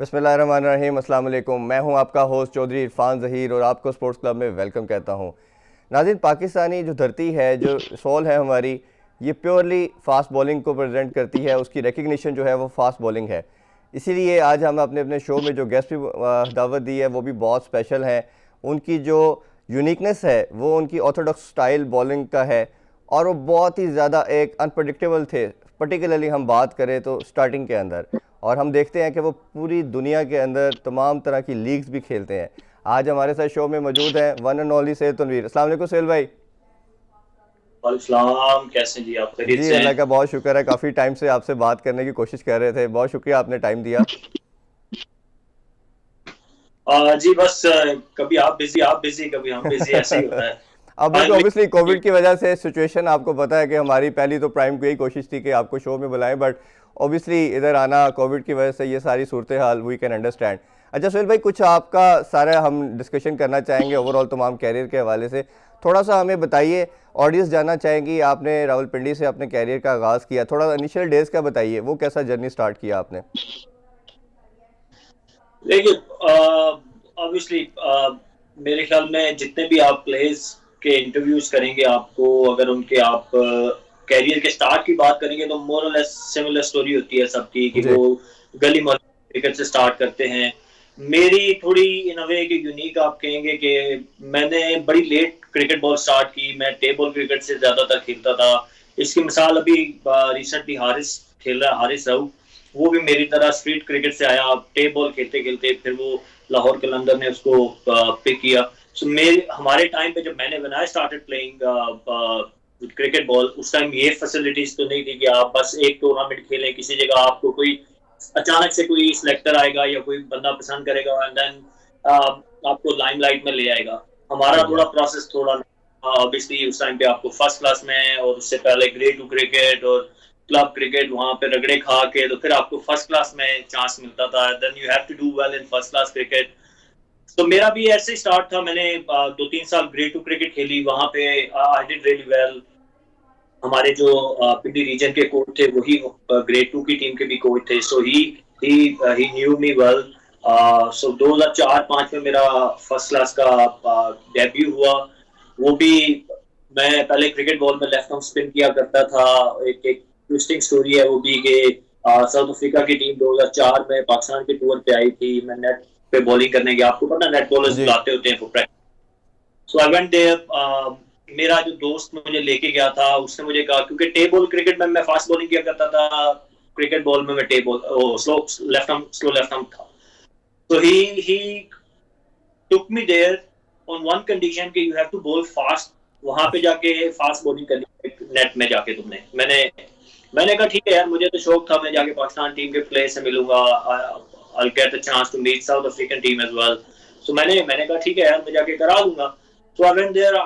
बिस्मिल्लाहिर्रहमानिर्रहीम, अस्सलाम वालेकुम। मैं हूं आपका होस्ट चौधरी इरफान ज़हीर और आपको स्पोर्ट्स क्लब में वेलकम कहता हूं। नाज़रीन, पाकिस्तानी जो धरती है, जो सोल है हमारी, ये प्योरली फास्ट बॉलिंग को प्रेजेंट करती है। उसकी रिकग्निशन जो है वो फास्ट बॉलिंग है। इसीलिए आज हम अपने अपने शो में जो गेस्ट भी दावत दी है वो भी बहुत स्पेशल है। उनकी जो यूनिकनेस है वो उनकी ऑर्थोडॉक्स स्टाइल बॉलिंग का है और वो बहुत ही ज़्यादा एक अनप्रडिक्टेबल थे। पर्टिकुलरली हम बात करें तो स्टार्टिंग के अंदर, और हम देखते हैं कि वो पूरी दुनिया के अंदर तमाम तरह की लीग्स भी खेलते हैं। आज हमारे साथ शो में मौजूद हैं one and only Syed Tanveer. अस्सलाम वालेकुम सैयद भाई। वालेकुम, कैसे जी? आप खैरियत जी से अल्लाह हैं? का बहुत शुक्र है, काफ़ी टाइम से आपसे बात करने की कोशिश कर रहे थे। बहुत शुक्रिया आपने टाइम दिया। जी बस कभी आप बिजी कभी हम बिजी, ऐसे ही होता है। अब देखो, फाइनली ऑब्वियसली कोविड की वजह से सिचुएशन आपको पता है कि हमारी पहली तो प्राइम को यही कोशिश थी कि आपको शो में बुलाएं, बट ऑब्वियसली इधर आना कोविड की वजह से ये सारी सूरत हाल वी कैन अंडरस्टैंड। अच्छा सुहेल भाई, कुछ आपका सारा हम डिस्कशन करना चाहेंगे ओवरऑल तमाम कैरियर के हवाले से। थोड़ा सा हमें बताइए, ऑडियंस जानना चाहेंगी, आपने रावलपिंडी से अपने कैरियर का आगाज़ किया, थोड़ा इनिशियल डेज का बताइए, वो कैसा जर्नी स्टार्ट किया आपने? देखिए, ऑब्वियसली मेरे ख्याल में जितने भी आप प्लेयर्स के इंटरव्यूज करेंगे, आपको अगर उनके आप कैरियर के स्टार्ट की बात करेंगे तो मोर और लेस सिमिलर स्टोरी होती है सबकी कि जी। वो गली मोहल्ले क्रिकेट से स्टार्ट करते हैं। मेरी थोड़ी इन अ वे कि यूनिक आप कहेंगे कि मैंने बड़ी लेट क्रिकेट बॉल स्टार्ट की। मैं टेबल क्रिकेट से ज्यादातर खेलता था। इसकी मिसाल अभी रिसेंटली हारिस खेल रहा है, हारिस राउफ। वो भी मेरी तरह स्ट्रीट क्रिकेट से आया, टेप बॉल खेलते खेलते फिर वो लाहौर कलंदर ने उसको पिक किया। सो मेरे हमारे टाइम पे जब मैंने when I started playing cricket ball, उस टाइम ये फैसिलिटीज तो नहीं थी कि आप बस एक टूर्नामेंट खेलें किसी जगह, आपको कोई अचानक से कोई सिलेक्टर आएगा या कोई बंदा पसंद करेगा एंड देन आपको लाइमलाइट में ले आएगा। हमारा हाँ जी। थोड़ा प्रोसेस थोड़ा ऑब्वियसली उस टाइम पे आपको फर्स्ट क्लास में और उससे पहले ग्रेड 2 क्रिकेट और क्लब क्रिकेट वहां पे रगड़े खा के तो फिर आपको फर्स्ट क्लास में चांस मिलता था। Then you have to do well in first class cricket. तो मेरा भी ऐसे ही स्टार्ट था। मैंने 2-3 साल ग्रेड 2 क्रिकेट खेली, वहां पे आई डिड रियली वेल। हमारे जो पिंडी रीजन के कोच थे वही ग्रेड 2 की टीम के भी कोच थे, सो ही न्यू मी वेल। सो 2004-5 में मेरा फर्स्ट क्लास का डेब्यू हुआ। वो भी मैं पहले क्रिकेट बॉल में लेफ्ट आर्म स्पिन किया करता था। एक एक ट्विस्टिंग स्टोरी है वो भी कि साउथ अफ्रीका की टीम 2004 में पाकिस्तान के टूर पे आई थी। मैं नेट पे बॉलिंग करने गया। आपको पता नेट बॉलर्स जी। बुलाते होते हैं for practice. So I went there. मेरा जो दोस्त मुझे लेके गया था उसने मुझे कहा, क्योंकि टेबल क्रिकेट में मैं फास्ट बॉलिंग किया करता था, क्रिकेट बॉल में मैं टेबल स्लो लेफ्ट आर्म था। तो ही took me there on one condition कि you have to bowl fast। वहां पे जाके फास्ट बॉलिंग करनी नेट में जाके तुमने। मैंने कहा ठीक है यार, मुझे तो शौक था, मैं जाके पाकिस्तान टीम के प्लेयर से मिलूंगा। I'll get a chance to meet South African team as well। So मैंने कहा ठीक है यार, मैं जाके करा दूंगा। So I went there।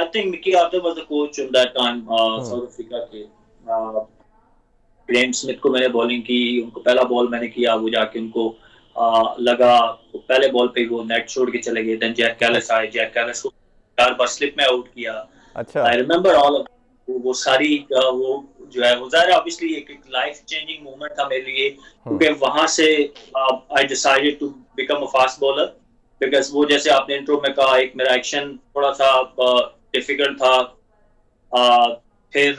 I think Mickey Arthur was the coach at that time, South Africa के। ग्रेम स्मिथ को मैंने बॉलिंग की, उनको पहला बॉल मैंने किया, वो जाके उनको लगा पहले बॉल पे वो नेट छोड़ के चले गए। देन जैक कैलिस आए, जैक कैलिस को 4 बार स्लिप में आउट किया। अच्छा। आई रिमेंबर ऑल ऑफ वो सारी वो जो है वो ज़ाहिर ऑब्वियसली एक लाइफ चेंजिंग मोमेंट था मेरे लिए, क्योंकि वहां से I decided to become a fast bowler. Because वो जैसे आपने इंट्रो में कहा, एक मेरा एक्शन थोड़ा सा डिफिकल्ट था। फिर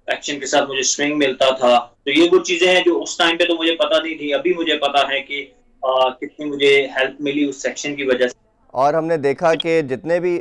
एक्शन के साथ मुझे स्विंग मिलता था। तो ये वो चीजें हैं जो उस टाइम पे तो मुझे पता नहीं थी। अभी मुझे पता है कि कितनी मुझे हेल्प मिली उस सेक्शन की वजह से। और हमने देखा कि जितने भी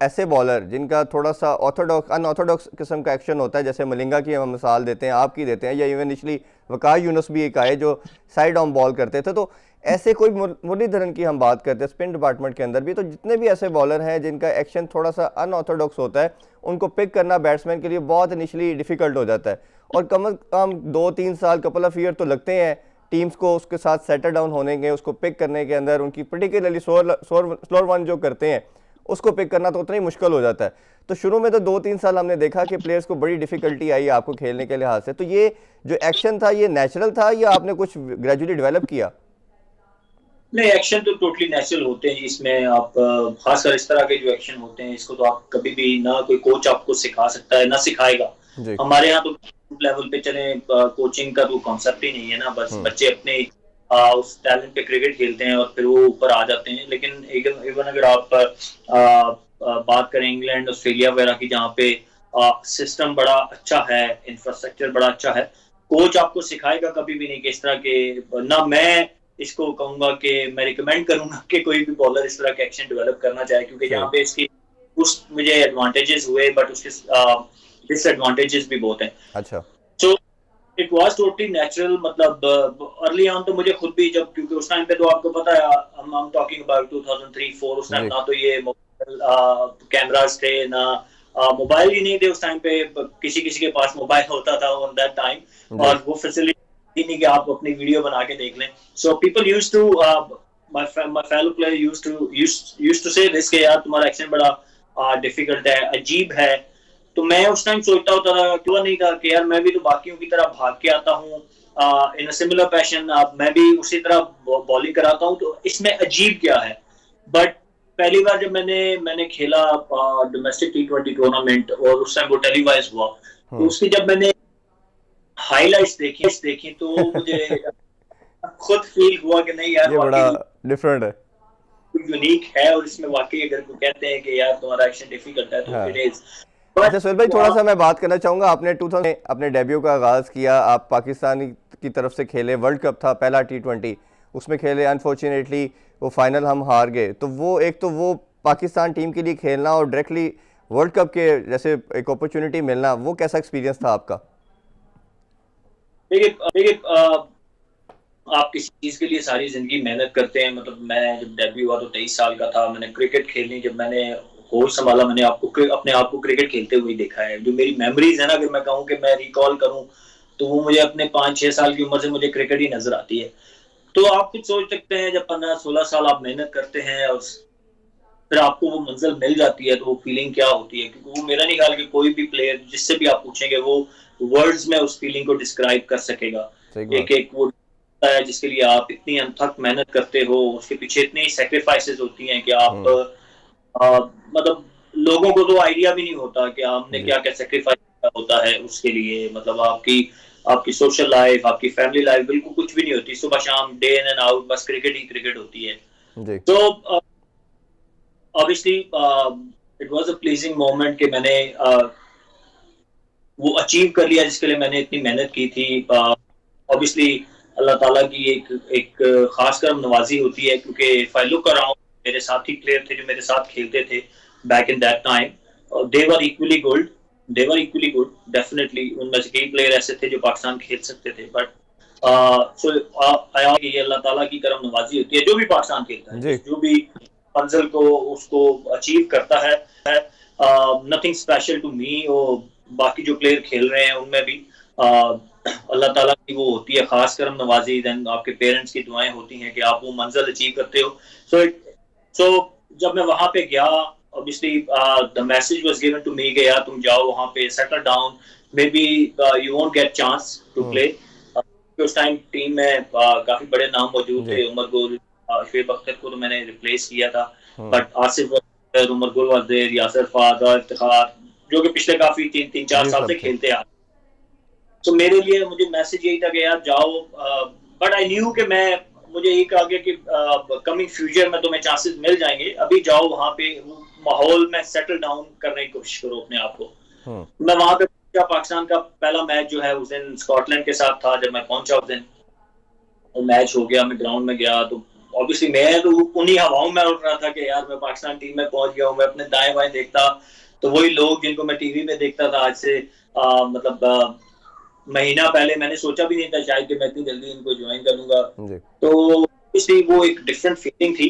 ऐसे बॉलर जिनका थोड़ा सा ऑर्थोडॉक्स अनऑर्थोडॉक्स किस्म का एक्शन होता है, जैसे मलिंगा की हम मिसाल देते हैं, आपकी देते हैं, या इवेंचुअली वकार यूनुस भी एक आए जो साइड ऑन बॉल करते थे, तो ऐसे कोई मुरलीधरन की हम बात करते हैं स्पिन डिपार्टमेंट के अंदर भी, तो जितने भी ऐसे बॉलर हैं जिनका एक्शन थोड़ा सा अनऑर्थोडॉक्स होता है, उनको पिक करना बैट्समैन के लिए बहुत इनिशियली डिफिकल्ट हो जाता है, और कम से कम 2-3 साल कपल ऑफ ईयर तो लगते हैं टीम्स को उसके साथ सेटल डाउन होने के, उसको पिक करने के अंदर। उनकी पर्टिकुलरली स्लोअर वन जो करते हैं उसको पिक करना तो उतना ही मुश्किल हो जाता है। तो शुरू में तो 2-3 साल हमने देखा कि प्लेयर्स को बड़ी डिफिकल्टी आई आपको खेलने के लिहाज से। तो ये जो एक्शन था ये नेचुरल था या आपने कुछ ग्रेजुअली डेवलप किया? नहीं, एक्शन तो टोटली नेचुरल होते हैं। इसमें आप खासकर इस तरह के जो एक्शन होते हैं, इसको तो आप कभी भी ना कोई कोच आपको सिखा सकता है ना सिखाएगा। जी। हमारे यहाँ तो लेवल पे चले, कोचिंग का तो कॉन्सेप्ट ही नहीं है ना, बस बच्चे अपने उस टैलेंट पे क्रिकेट खेलते हैं और फिर वो ऊपर आ जाते हैं। लेकिन इवन अगर आप बात करें इंग्लैंड ऑस्ट्रेलिया वगैरह की, जहाँ पे सिस्टम बड़ा अच्छा है, इंफ्रास्ट्रक्चर बड़ा अच्छा है, कोच आपको सिखाएगा कभी भी नहीं कि इस तरह के, ना मैं इसको कहूंगा कि मैं रिकमेंड करूंगा कि कोई भी बॉलर इस तरह के एक्शन डेवलप करना चाहे, क्योंकि जहाँ सही। पे इसकी उस मुझे एडवांटेजेस हुए, बट उसके डिसएडवांटेजेस भी बहुत हैं। अच्छा। So it was totally natural, मतलब अर्ली ऑन तो मुझे खुद भी, जब क्योंकि उस टाइम पे तो आपको पता है, हम टॉकिंग अबाउट 2003-4, उस टाइम जी ना तो ये कैमरास थे, ना मोबाइल ही नहीं थे उस टाइम पे, किसी किसी के पास मोबाइल होता था ऑन दैट टाइम, जी। और वो फैसिलिटी नहीं कि आप अपनी वीडियो बना के देख लें। So people used to, my fellow player used to say this कि यार तुम्हारा एक्शन बड़ा डिफिकल्ट है, अजीब है। तो मैं उस टाइम सोचता होता था, क्यों नहीं था कि यार मैं भी तो बाकियों की तरह भाग के आता हूँ इन अ सिमिलर पैशन, मैं भी उसी तरह बॉलिंग कराता हूँ, तो इसमें अजीब क्या है। बट पहली बार जब मैंने खेला डोमेस्टिक T20 टूर्नामेंट, और उस टाइम वो टेलीवाइज हुआ, तो हम्म। उसकी जब मैंने हाईलाइट्स देखी तो मुझे खुद फील हुआ कि नहीं यार, ये बड़ा वाकई डिफरेंट है। यूनिक है, और इसमें वाकई अगर कोई कहते हैं कि यार तुम्हारा एक्शन डिफिकल्ट है, तो इट हाँ। इज। अच्छा बट सोहेल भाई, थोड़ा सा मैं बात करना चाहूँगा। आपने 2000 में अपने डेब्यू का आगाज़ किया, आप पाकिस्तान की तरफ से खेले, वर्ल्ड कप था पहला T20, उसमें खेले। अनफॉर्चुनेटली वो फाइनल हम हार गए। तो वो एक तो वो पाकिस्तान टीम के लिए खेलना और डायरेक्टली वर्ल्ड कप के जैसे एक अपॉर्चुनिटी मिलना, वो कैसा एक्सपीरियंस था आपका? देखिए, आप किसी चीज के लिए सारी जिंदगी मेहनत करते हैं। मतलब मैं जब डेब्यू हुआ तो 23 साल का था, मैंने क्रिकेट खेलनी, जब मैंने होश संभाला, मैंने अपने आप को क्रिकेट खेलते हुए देखा है। जो मेरी मेमोरीज है ना, अगर मैं कहूँ कि मैं रिकॉल करूँ, तो वो मुझे अपने 5-6 साल की उम्र से मुझे क्रिकेट ही नजर आती है। तो आप कुछ सोच सकते हैं, जब 15-16 साल आप मेहनत करते हैं और फिर आपको वो मंजिल मिल जाती है, तो वो फीलिंग क्या होती है। क्योंकि वो मेरा नहीं ख्याल कि कोई भी प्लेयर जिससे भी आप पूछेंगे, वो वर्ड्स में उस फीलिंग को डिस्क्राइब कर सकेगा। सही एक बात। एक वो है जिसके लिए आप इतनी अनथक मेहनत करते हो, उसके पीछे इतनी सेक्रीफाइसेस होती हैं कि आप हम्म। मतलब लोगों को तो आइडिया भी नहीं होता कि हमने जी क्या क्या सेक्रीफाइस होता है उसके लिए। मतलब आपकी आपकी सोशल लाइफ, आपकी फैमिली लाइफ बिल्कुल कुछ भी नहीं होती, सुबह शाम डे इन एंड आउट बस क्रिकेट ही क्रिकेट होती है। जी। तो obviously it was a pleasing moment कि मैंने वो अचीव कर लिया जिसके लिए मैंने इतनी मेहनत की थी। ऑब्वियसली अल्लाह ताला की एक एक खास करम नवाजी होती है, क्योंकि इफ आई लुक अराउंड, मेरे साथी प्लेयर थे जो मेरे साथ खेलते थे back in that time, they were equally good, they were equally good definitely. उनमें से कई प्लेयर ऐसे थे जो पाकिस्तान खेल सकते थे, बट सो ये अल्लाह ताला की करम नवाजी होती है। जो भी पाकिस्तान खेलता है, जी। जो भी मंजिल को उसको अचीव करता है, नथिंग स्पेशल टू मी। और बाकी जो प्लेयर खेल रहे हैं उनमें भी अल्लाह ताला की वो होती है खास करम नवाजी, देन आपके पेरेंट्स की दुआएं होती हैं कि आप वो मंजिल अचीव करते हो। सो सो जब मैं वहां पे गया, obviously the message was given to me कि यार तुम जाओ वहां पे, settle down, maybe you won't get chance to hmm. Play. उस टाइम टीम में काफी बड़े नाम मौजूद जी। थे। उमर गुल, शुएब अख्तर को तो मैंने रिप्लेस किया था, हम्म। But Asif Akhtar, Umar Gul was there, यासर फादा, Iftikhar, जो कि पिछले काफी 3-4 जी साल से सब थे। खेलते आ। तो मेरे लिए मुझे मैसेज यही था कि यार जाओ, बट आई न्यू कि मैं, मुझे यही कहा गया कि कमिंग फ्यूचर में तुम्हें चांसेस मिल जाएंगे, अभी जाओ वहां पे माहौल में सेटल डाउन करने की कोशिश करो अपने आप को। हम्म। मैं वहां पे पहुंचा, पाकिस्तान का पहला मैच जो है उस दिन स्कॉटलैंड के साथ था। जब मैं पहुंचा उस दिन वो मैच हो गया, मैं ग्राउंड में गया, तो ऑब्वियसली मैं तो उन्हीं हवाओं में उड़ रहा था कि यार मैं पाकिस्तान टीम में पहुंच गया हूँ। मैं अपने दाएं बाएं देखता, तो वही लोग जिनको मैं टीवी पे देखता था आज से मतलब महीना पहले, मैंने सोचा भी नहीं था शायद कि मैं इतनी जल्दी इनको ज्वाइन कर लूंगा। जी। तो इसलिए वो एक डिफरेंट फीलिंग थी।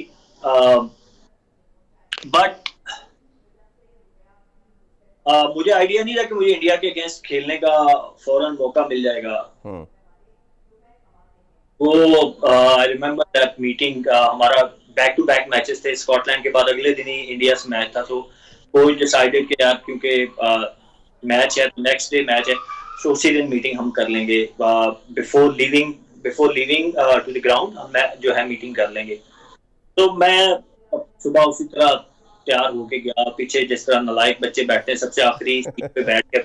बट मुझे आइडिया नहीं था कि मुझे इंडिया के अगेंस्ट खेलने का फौरन मौका मिल जाएगा। हम्म। वो आई रिमेम्बर दैट मीटिंग, हमारा बैक टू बैक मैचेस थे, स्कॉटलैंड के बाद अगले दिन ही इंडिया से मैच था। तो कोच डिसाइडेड कि यार क्योंकि मैच है, नेक्स्ट डे मैच है, तो उसी दिन मीटिंग हम कर लेंगे, before living to the ground हम जो है मीटिंग कर लेंगे। तो मैं सुबह उसी तरह तैयार होके गया, पीछे जिस तरह नालायक बच्चे बैठते हैं सबसे आखिरी सीट पे बैठ के।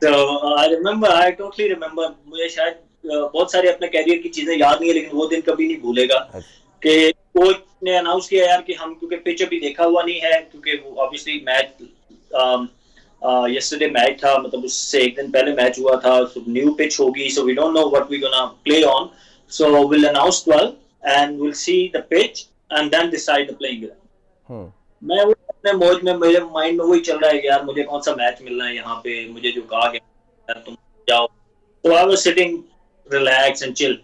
तो आई टोटली रिमेम्बर, मुझे शायद बहुत सारे अपने कैरियर की चीजें याद नहीं है, लेकिन वो दिन कभी नहीं भूलेगा अच्छा, कि कोच ने अनाउंस किया यार कि हम, क्योंकि पिच अभी देखा हुआ नहीं है, क्योंकि वो ऑब्वियसली मैच yesterday मैच था, मतलब उससे एक दिन पहले मैच हुआ था, so न्यू पिच होगी, so we don't know what we gonna play on, so we'll announce 12 and we'll see the pitch and then decide the playing 11. हम्म, मैं वो अपने मौज में, मेरे माइंड में वही चल रहा है कि यार मुझे कौन सा मैच मिलना है यहाँ पे, मुझे जो कहा गया यार तुम जाओ, तो I was sitting relax and chill.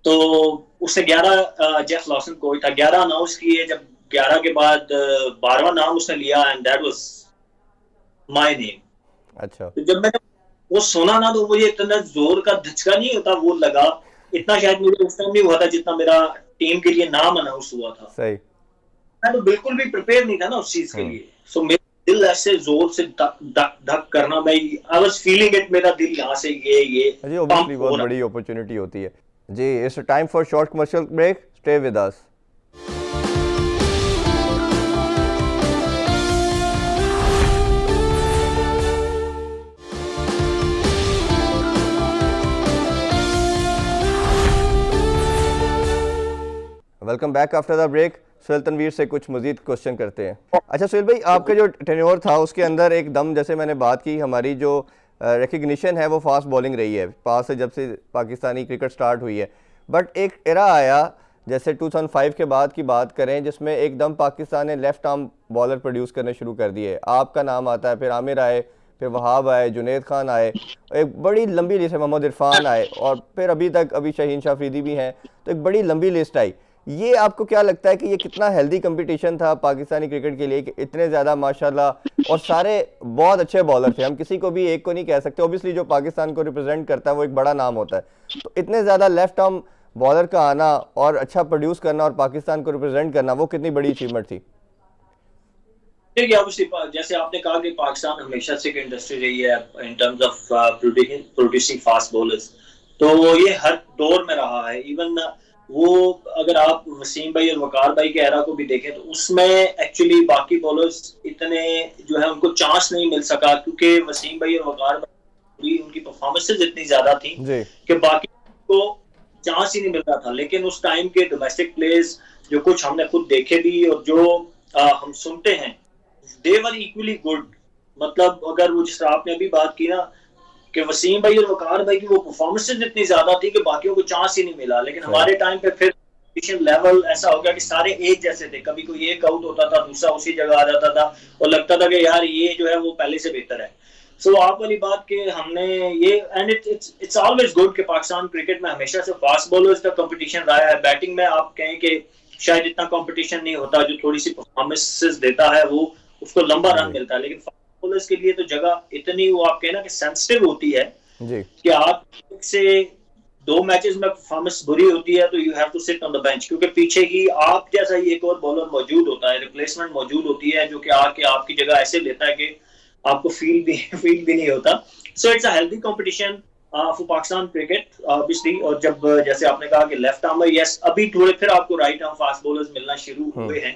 तो उसने 11 जेफ लॉसन कोच था, 11 अनाउंस किए, जब 11 के बाद 12वां नाम उसने लिया and that was my name. अच्छा, तो जब मैंने वो सुना ना, तो मुझे इतना जोर का धचका नहीं होता वो लगा, इतना शायद मुझे उस टाइम नहीं हुआ था जितना मेरा टीम के लिए नाम अनाउंस हुआ था। सही, मैं तो बिल्कुल भी प्रिपेयर नहीं था ना उस चीज के लिए, सो मेरा दिल ऐसे जोर से धक धक धक करना, मैं आई वाज फीलिंग इट, मेरा दिल यहाँ से ये जी ऑब्वियसली पंप हो बहुत रहा। बड़ी अपॉर्चुनिटी होती है जी। It's time for short commercial break, stay with us. Welcome back after the break. Suhail Tanveer से कुछ मजीद क्वेश्चन करते हैं। अच्छा सुहेल भाई, आपका जो टेन्योर था उसके अंदर एक दम, जैसे मैंने बात की, हमारी जो रिकग्निशन है वो फास्ट बॉलिंग रही है पास से, जब से पाकिस्तानी क्रिकेट स्टार्ट हुई है। बट एक एरा आया जैसे 2005 के बाद की बात करें, जिसमें एकदम पाकिस्तान ने लेफ्ट आर्म बॉलर प्रोड्यूस करने शुरू कर दिए। आपका नाम आता है, फिर आमिर आए, फिर वहाब आए, जुनेद खान आए, एक बड़ी लंबी लिस्ट है, मोहम्मद इरफान आए, और फिर अभी तक अभी शाहीन शाह अफरीदी भी हैं, तो एक बड़ी लंबी लिस्ट आई। ये आपको क्या लगता है कि ये कितना हेल्दी कंपटीशन था पाकिस्तानी क्रिकेट के लिए कि इतने ज़्यादा माशाल्लाह, और सारे बहुत अच्छे बॉलर थे, हम किसी को भी एक को नहीं कह सकते, ऑब्वियसली जो पाकिस्तान को रिप्रेजेंट करता है वो एक बड़ा नाम होता है, तो इतने ज़्यादा लेफ्ट आर्म बॉलर का आना और अच्छा प्रोड्यूस करना और पाकिस्तान को रिप्रेजेंट करना, वो कितनी बड़ी अचीवमेंट थी? देखिए ऑब्वियसली जैसे आपने कहा कि पाकिस्तान हमेशा से एक इंडस्ट्री रही है in terms of producing fast bowlers, तो ये हर दौर में रहा है। इवन वो अगर आप वसीम भाई और वकार भाई के एरा को भी देखें, तो उसमें एक्चुअली बाकी बॉलर्स इतने जो है उनको चांस नहीं मिल सका, क्योंकि वसीम भाई और वकार भाई उनकी परफॉर्मेंसेज इतनी ज्यादा थी कि बाकी को चांस ही नहीं मिल रहा था। लेकिन उस टाइम के डोमेस्टिक प्लेयर्स जो कुछ हमने खुद देखे भी और जो हम सुनते हैं, दे वर इक्वली गुड। मतलब अगर वो जिस आपने अभी बात की ना कि वसीम भाई और वकार भाई की वो परफॉर्मेंसेज इतनी ज्यादा थी कि बाकियों को चांस ही नहीं मिला। लेकिन हमारे टाइम पे फिर लेवल ऐसा हो गया कि सारे एक जैसे थे, कभी कोई एक आउट होता था, दूसरा उसी जगह आ जाता था और लगता था कि यार ये जो है वो पहले से बेहतर है। सो आप वाली बात कि हमने ये, एंड इट्स ऑलवेज गुड कि पाकिस्तान क्रिकेट में हमेशा से फास्ट बॉलर्स का कंपटीशन रहा है। बैटिंग में आप कहें कि शायद इतना कंपटीशन नहीं होता, जो थोड़ी सी परफॉर्मेंसेस देता है वो उसको लंबा रन मिलता है। लेकिन फास्ट बॉलर्स के लिए तो जगह इतनी, वो आप कहें ना कि सेंसिटिव होती है जी, कि आप से 2 मैचेस में परफॉर्मेंस बुरी होती है तो you have to sit on the bench, क्योंकि पीछे ही आप जैसा ही एक और बॉलर मौजूद होता है, रिप्लेसमेंट मौजूद होती है, जो कि आके आपकी जगह ऐसे लेता है कि आपको फील भी नहीं होता। So it's a healthy competition for Pakistan cricket obviously. और जब जैसे आपने कहा कि लेफ्ट आर्म, यस अभी थोड़े फिर आपको राइट आर्म फास्ट बॉलर्स मिलना शुरू हुए हैं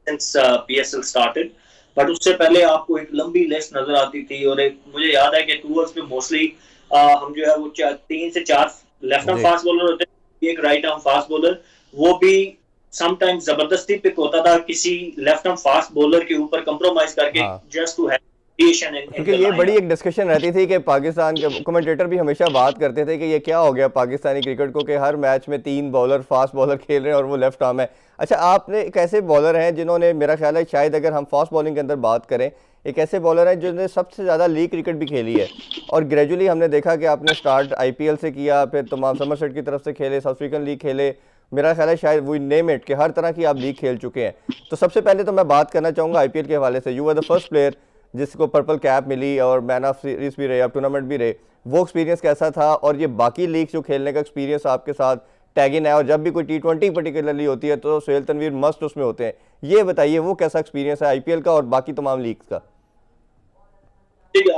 सिंस पीएसएल स्टार्टेड, बट उससे पहले आपको एक लंबी लिस्ट नजर आती थी। और एक मुझे याद है कि टूर्स पे मोस्टली हम जो है वो 3 से 4 लेफ्ट आर्म फास्ट बॉलर होते हैं, एक राइट आर्म फास्ट बॉलर, वो भी समटाइम्स जबरदस्ती पिक होता था किसी लेफ्ट आर्म फास्ट बॉलर के ऊपर कंप्रोमाइज करके, जस्ट टू हैव। क्योंकि ये बड़ी एक डिस्कशन रहती थी कि पाकिस्तान के कमेंटेटर भी हमेशा बात करते थे कि ये क्या हो गया पाकिस्तानी क्रिकेट को कि हर मैच में 3 बॉलर फास्ट बॉलर खेल रहे हैं और वो लेफ्ट आर्म है। अच्छा, आपने एक ऐसे बॉलर हैं जिन्होंने, मेरा ख्याल है शायद अगर हम फास्ट बॉलिंग के अंदर बात करें, एक ऐसे बॉलर हैं जिन्होंने सबसे ज़्यादा लीग क्रिकेट भी खेली है, और ग्रेजुअली हमने देखा कि आपने स्टार्ट आईपीएल से किया, फिर तमाम समरसेट की तरफ से खेले, साउथ अफ्रीकन लीग खेले, मेरा ख्याल है शायद वो नेम इट कि हर तरह की आप लीग खेल चुके हैं। तो सबसे पहले तो मैं बात करना चाहूँगा आईपीएल के हवाले से, you were the first player जिसको पर्पल कैप मिली और मैन ऑफ सीरीज भी रहे, अब टूर्नामेंट भी रहे, वो एक्सपीरियंस कैसा था? और ये बाकी लीग जो खेलने का एक्सपीरियंस आपके साथ टैग इन है, और जब भी कोई T20 पर्टिकुलरली होती है तो सुहेल तनवीर मस्ट उसमें होते हैं, ये बताइए वो कैसा एक्सपीरियंस है आईपीएल का और बाकी तमाम लीग्स का?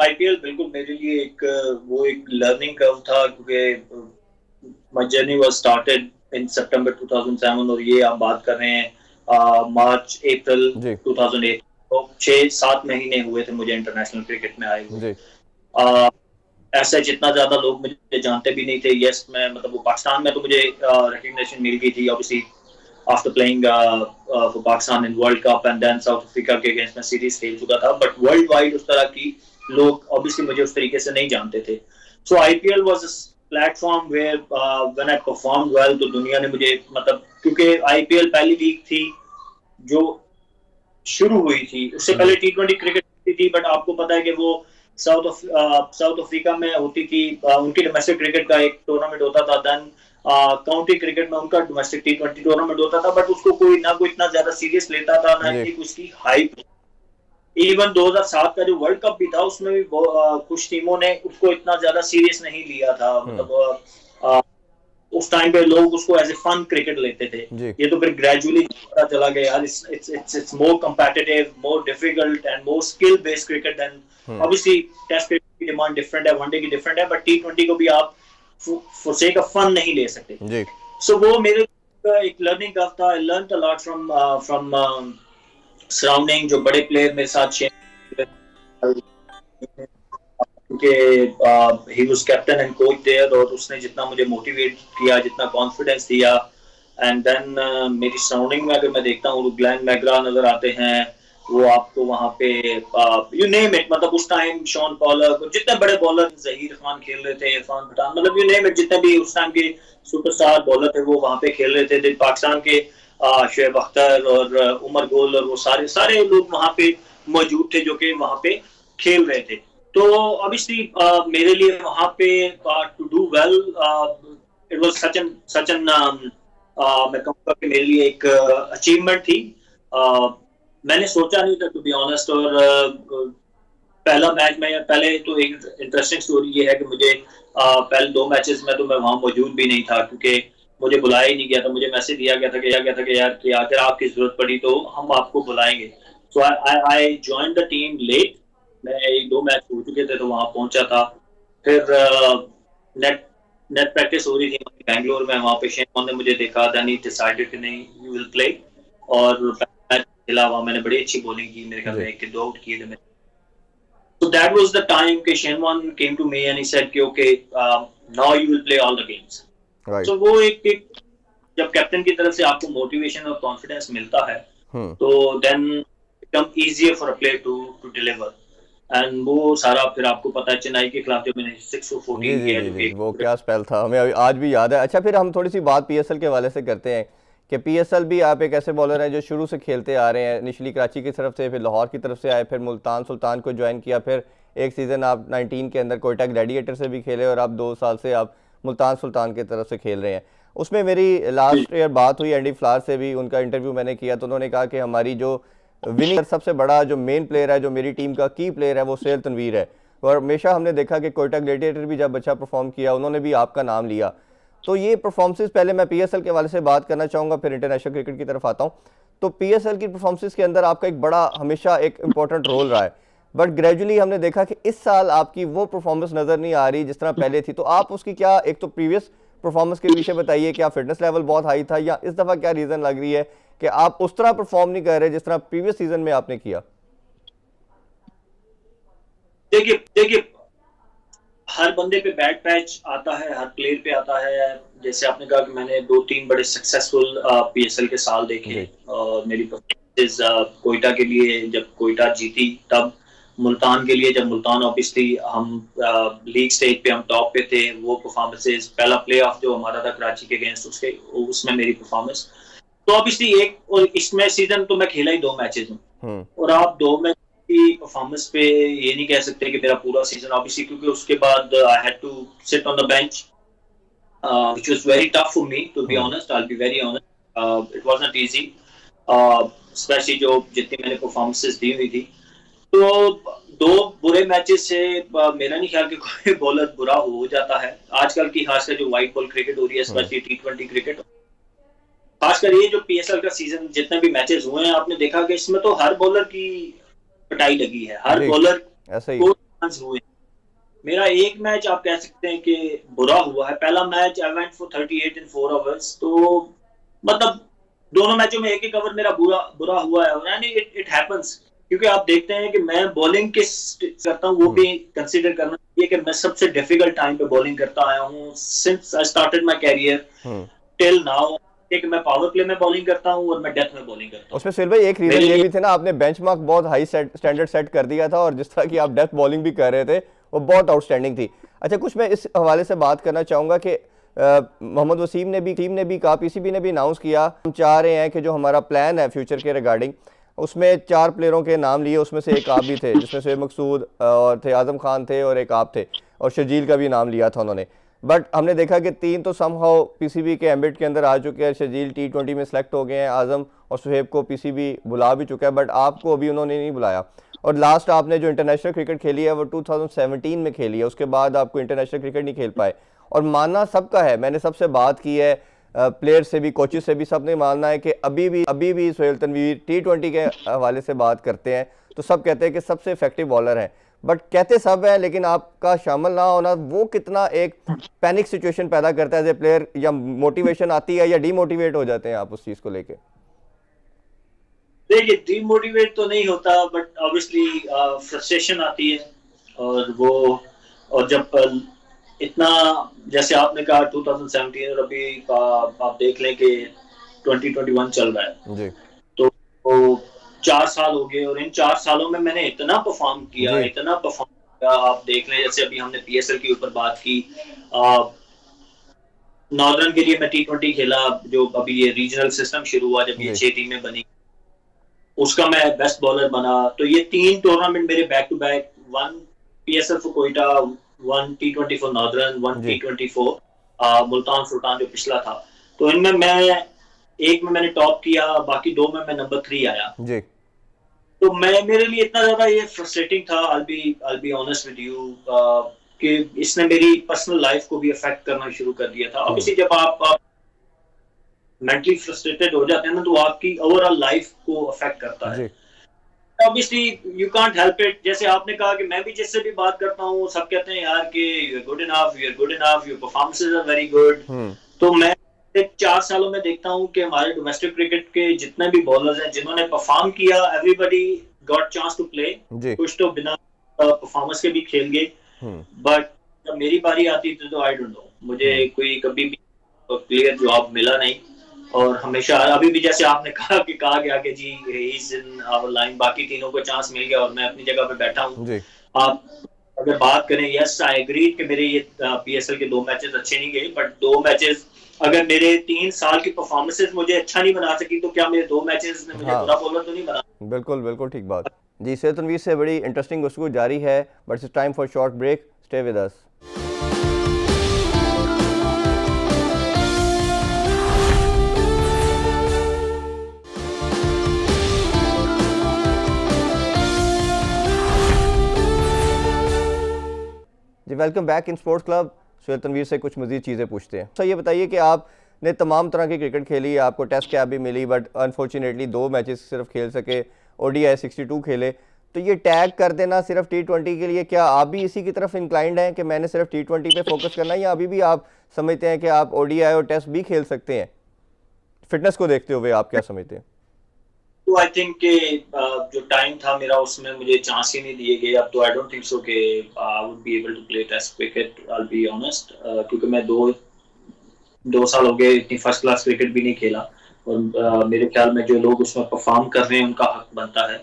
आईपीएल बिल्कुल मेरे लिए एक लर्निंग कर्व था, क्योंकि my journey was started in सितंबर 2007 और ये आप बात कर रहे हैं मार्च अप्रैल 2008, तो 6-7 महीने हुए थे मुझे इंटरनेशनल क्रिकेट में आए हुए। ऐसा जितना ज्यादा लोग मुझे जानते भी नहीं थे। यस, मैं मतलब वो पाकिस्तान में तो मुझे रिकग्निशन मिल गई थी obviously after playing for Pakistan in world cup, and then South Africa के अगेंस्ट मैं सीरीज खेल चुका था, बट वर्ल्ड वाइड उस तरह की लोग ऑब्वियसली मुझे उस तरीके से नहीं जानते थे। So IPL was a platform where when I perform well, तो दुनिया ने मुझे मतलब, क्योंकि आईपीएल पहली लीग थी जो शुरू हुई थी, उससे पहले टी20 क्रिकेट होती थी, बट आपको पता है कि वो साउथ अफ्रीका में होती थी। उनकी डोमेस्टिक क्रिकेट का एक टूर्नामेंट होता था, देन काउंटी क्रिकेट में उनका डोमेस्टिक टी20 टूर्नामेंट होता था, बट उसको कोई इतना ज्यादा सीरियस लेता था, ना जी ही उसकी हाइप। इवन 2007 का जो वर्ल्ड कप भी था, उसमें भी कुछ टीमों ने उसको इतना ज्यादा सीरियस नहीं लिया था, मतलब उस टाइम पे लोग उसको एज ए फन क्रिकेट लेते थे। जी ये तो फिर ग्रेजुअली पता चला गया यार, it's more competitive, more difficult and more skill based cricket then obviously test cricket की डिमांड डिफरेंट है, वनडे की डिफरेंट है, बट टी20 को भी आप फॉर सेक ऑफ फन नहीं ले सकते। जी सो वो मेरे एक लर्निंग कर्व था। I learn a lot from surrounding, जो बड़े प्लेयर मेरे साथ शेयर, क्योंकि he was captain and coach there, और उसने जितना मुझे मोटिवेट किया, जितना कॉन्फिडेंस दिया, एंड देन मेरी सराउंडिंग में अगर मैं देखता हूँ, ग्लेन मैग्रा नजर आते हैं, वो आपको वहां पे यू नेम इट, मतलब उस टाइम शॉन पॉलक, जितने बड़े बॉलर, जहीर खान खेल रहे थे, इरफान पठान, मतलब यू नेम इट, जितने भी उस टाइम के सुपरस्टार बॉलर थे वो वहां पे खेल रहे थे। पाकिस्तान के शुएब अख्तर और उमर गुल और वो सारे सारे लोग वहां पे मौजूद थे जो कि वहां पे खेल रहे थे। तो ऑब्वियसली मेरे लिए वहां पे to do well, it was such an मैं कहूँगा कि मेरे लिए एक अचीवमेंट थी। मैंने सोचा नहीं था, टू बी ऑनेस्ट। और पहला मैच में, पहले तो एक इंटरेस्टिंग स्टोरी ये है कि मुझे पहले 2 मैचेस में तो मैं वहां मौजूद भी नहीं था, क्योंकि मुझे बुलाया ही नहीं गया था। मुझे मैसेज दिया गया था कि यार कि अगर आपकी जरूरत पड़ी तो हम आपको बुलाएंगे। So I join the team late. मैं 1-2 मैच हो चुके थे तो वहां पहुंचा था। फिर नेट नेट प्रैक्टिस हो रही थी बैंगलोर में, वहां पे शेन ने मुझे देखा, देन ही डिसाइडेड कि नहीं, यू विल प्ले। और मैच खेला, वहां मैंने बड़ी अच्छी बॉलिंग की, मेरे ख्याल में 1 के 2 आउट किए थे मैंने। So that was the time कि Shenwan came to me and he said कि okay, now you will play all the games. Right So वो एक जब कैप्टन की तरफ से आपको मोटिवेशन और कॉन्फिडेंस मिलता है, तो then become easier for a player to deliver. And वो सारा फिर आपको पता है, चेन्नई के खिलाफ जब मैंने 6 for 14 जी जी किया, जी जो जी कि वो क्या स्पेल था, हमें आज भी याद है। अच्छा, फिर हम थोड़ी सी बात पीएसएल के हवाले से करते हैं कि पीएसएल भी आप एक ऐसे बॉलर हैं जो शुरू से खेलते आ रहे हैं। इनिशली कराची की तरफ से, फिर लाहौर की तरफ से आए, फिर मुल्तान सुल्तान को ज्वाइन किया, फिर एक सीज़न आप 19 के अंदर कोयटा ग्लैडिएटर से भी खेले, और आप 2 साल से आप मुल्तान सुल्तान की तरफ से खेल रहे हैं। उसमें मेरी लास्ट ईयर बात हुई एंडी फ्लावर से भी, उनका इंटरव्यू मैंने किया, तो उन्होंने कहा कि हमारी जो विनिंग सबसे बड़ा जो मेन प्लेयर है, जो मेरी टीम का की प्लेयर है, वो सुहेल तनवीर है। और हमेशा हमने देखा कि कोयटा ग्लैडिएटर भी जब अच्छा परफॉर्म किया, उन्होंने भी आपका नाम लिया। तो ये परफॉर्मेंसेस, पहले मैं पीएसएल के हवाले से बात करना चाहूँगा, फिर इंटरनेशनल क्रिकेट की तरफ आता हूँ। तो पीएसएल की परफॉर्मेंसेस के अंदर आपका एक बड़ा हमेशा एक इंपॉर्टेंट रोल रहा है, बट ग्रेजुअली हमने देखा कि इस साल आपकी वो परफॉर्मेंस नज़र नहीं आ रही जिस तरह पहले थी। तो आप उसकी क्या, एक तो प्रीवियस परफॉर्मेंस के विषय बताइए, क्या फिटनेस लेवल बहुत हाई था, या इस दफ़ा क्या रीज़न लग रही है कि आप उस तरह परफॉर्म नहीं कर रहे जिस तरह प्रीवियस सीजन में आपने किया? देखिए हर बंदे पे बैड पैच आता है, हर प्लेयर पे आता है। जैसे आपने कहा कि मैंने 2-3 बड़े सक्सेसफुल पीएसएल के साल देखे, और मेरी परफॉर्मेंसेस कोयटा के लिए जब कोयटा जीती, तब मुल्तान के लिए जब मुल्तान ऑब्वियसली हम लीग स्टेज पे हम टॉप पे थे, वो परफॉर्मेंसेस, पहला प्लेऑफ जो हमारा था कराची के अगेंस्ट, उसमें मेरी परफॉर्मेंस तो ऑब्वियसली एक, और इसमें सीजन तो मैं खेला ही 2 मैचेस में, और आप 2 मैच की परफॉर्मेंस पे ये नहीं कह सकते कि मेरा पूरा सीजन, ऑब्वियसली, क्योंकि उसके बाद I had to sit on the bench, which was very tough for me, to be honest, I will be very honest. It was not easy, especially जो जितनी मैंने परफॉर्मेंसेस दी हुई थी। तो 2 बुरे मैचेस से मेरा नहीं ख्याल कि कोई बॉलर बुरा हो जाता है। आजकल की खासकर जो व्हाइट बॉल क्रिकेट हो रही है, स्पेशली टी20 क्रिकेट, खासकर ये जो पीएसएल का सीजन, जितने भी मैचेस हुए हैं, आपने देखा कि इसमें तो हर बॉलर की पिटाई लगी है, हर बॉलर को चांस हुए। मेरा एक मैच आप कह सकते हैं कि बुरा हुआ है। पहला match I went for 38 in 4 hours, तो मतलब दोनों मैचों में एक ओवर मेरा बुरा हुआ है, यानी इट हैपेंस। क्योंकि आप देखते हैं कि मैं बॉलिंग किस करता हूँ वो भी कंसीडर करना चाहिए कि मैं सबसे डिफिकल्ट टाइम पे बॉलिंग करता आया हूँ since I started my career till now, कि मैं पावर प्ले में बॉलिंग करता हूँ और मैं डेथ में बॉलिंग करता हूँ। उसमें सुहेल भाई एक रीजन मेरे ये लिए भी थे ना, आपने बेंचमार्क बहुत हाई स्टैंडर्ड सेट कर दिया था और जिस तरह की आप डेथ बॉलिंग भी कर रहे थे वो बहुत आउटस्टैंडिंग थी। अच्छा, कुछ मैं इस हवाले से बात करना चाहूँगा कि मोहम्मद वसीम ने भी कहा, पीसीबी ने भी अनाउंस किया, हम चाह रहे हैं कि जो हमारा प्लान है फ्यूचर के रिगार्डिंग, उसमें 4 प्लेयरों के नाम लिए, उसमें से एक आप भी थे, जिसमें शोएब मकसूद और थे, आजम खान थे और एक आप थे, और शर्जील का भी नाम लिया था उन्होंने। बट हमने देखा कि 3 तो समहाउ पीसीबी के एम्बिट के अंदर आ चुके हैं। शर्जील T20 में सेलेक्ट हो गए हैं, आजम और सुहेब को पीसीबी बुला भी चुका है, बट आपको अभी उन्होंने नहीं बुलाया। और लास्ट आपने जो इंटरनेशनल क्रिकेट खेली है वो 2017 में खेली है, उसके बाद आपको इंटरनेशनल क्रिकेट नहीं खेल पाए। और मानना सबका है, मैंने सबसे बात की है, प्लेयर से भी, कोचेस से भी, सबने मानना है कि अभी भी सोहेल तनवीर T20 के हवाले से बात करते हैं तो सब कहते हैं कि सबसे इफेक्टिव बॉलर हैं। बट कहते सब है, लेकिन आपका शामिल ना होना वो कितना एक पैनिक सिचुएशन पैदा करता है एज ए प्लेयर, या मोटिवेशन आती है या डीमोटिवेट हो जाते हैं आप उस चीज को लेके? देखिए, डीमोटिवेट तो नहीं होता, बट ऑब्वियसली फ्रस्ट्रेशन आती है। और जब इतना, जैसे आपने कहा 2017 और अभी आप देख लें कि 2021 चल रहा है जी तो 4 साल हो गए और इन 4 सालों में मैंने इतना परफॉर्म किया। आप देख लें, जैसे अभी हमने पीएसएल के ऊपर बात की, नॉर्दर्न के लिए मैं T20 खेला, जो अभी ये रीजनल सिस्टम शुरू हुआ, जब ये 6 टीमें बनी, उसका मैं बेस्ट बॉलर बना। तो ये 3 टूर्नामेंट मेरे back to back, 1 PSL for Quetta, 1 T20 for Northern, 1 T20 for Multan Sultan जो पिछला था। तो इनमें मैं एक में मैंने टॉप किया, बाकी 2 में मैं नंबर 3 आया जी। तो मेरे लिए इतना ज्यादा ये फ्रस्ट्रेटिंग था, I'll be honest with you, कि इसने मेरी पर्सनल लाइफ को भी अफेक्ट करना शुरू कर दिया था। ऑब्वियसली जब आप मेंटली फ्रस्ट्रेटेड हो जाते हैं ना, तो आपकी ओवरऑल लाइफ को अफेक्ट करता है। Obviously you can't help it. जैसे आपने कहा कि मैं भी जिससे भी बात करता हूँ सब कहते हैं यार कि you are good enough, your performances are very good. तो मैं 4 सालों में देखता हूँ कि हमारे डोमेस्टिक क्रिकेट के जितने भी बॉलर्स हैं जिन्होंने परफॉर्म किया, everybody got chance to play. कुछ तो बिना परफॉर्मेंस के भी खेल गए, बट जब मेरी बारी आती थी तो आई डोंट नो, मुझे कोई कभी भी क्लियर जवाब मिला नहीं। और हमेशा अभी भी जैसे आपने कहा गया कि जी इज इन आवर लाइन, बाकी तीनों को चांस मिल गया और मैं अपनी जगह पे बैठा हूँ। आप अगर बात करें, यस आई एग्री कि मेरे ये पीएसएल के 2 मैचेस अच्छे नहीं गए, बट 2 मैचेस अगर मेरे 3 साल की परफॉर्मेंसेस मुझे अच्छा नहीं बना सकी तो क्या मेरे 2 मैचेस ने मुझे बुरा बॉलर तो नहीं बना? बिल्कुल ठीक बात जी। सोहेल तनवीर से बड़ी इंटरेस्टिंग गुफ्तगू जारी है, but it's time for short break. Stay with us. जी, welcome back in sports club. Sohail Tanvir से कुछ मज़ीद चीज़ें पूछते हैं। अच्छा, ये बताइए कि आपने तमाम तरह की क्रिकेट खेली, आपको टेस्ट कैप भी मिली, बट अनफॉर्चुनेटली 2 मैचेस सिर्फ खेल सके, ODI 62 खेले। तो ये टैग कर देना सिर्फ T20 के लिए, क्या आप भी इसी की तरफ इंक्लाइंड हैं कि मैंने सिर्फ T20 पे फोकस करना है, या अभी भी आप समझते हैं कि आप ODI और टेस्ट भी खेल सकते हैं? फिटनेस को देखते हुए आप क्या समझते हैं? तो आई थिंक कि जो टाइम था मेरा उसमें मुझे चांस ही नहीं दिए गए। अब तो आई डोंट थिंक सो कि I would be able to play test cricket, I will be honest, क्योंकि मैं 2 साल हो गए इतनी फर्स्ट क्लास क्रिकेट भी नहीं खेला। और मेरे ख्याल में जो लोग उसमें परफॉर्म कर रहे हैं उनका हक बनता है।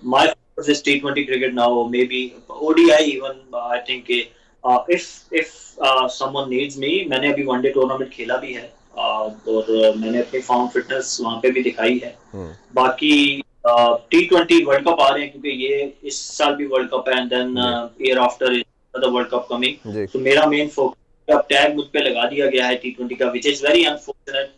My focus is T20 cricket now, may be ODI even. I think if someone needs मी, मैंने अभी वनडे टूर्नामेंट खेला भी है और मैंने अपनी फॉर्म फिटनेस वहां पे भी दिखाई है। बाकी T20 वर्ल्ड कप आ रहे हैं, क्योंकि ये इस साल भी वर्ल्ड कप है and then year after the world cup coming. तो मेरा मेन फोकस, अब टैग मुझ पे लगा दिया गया है T20 का, विच इज वेरी अनफॉर्चुनेट।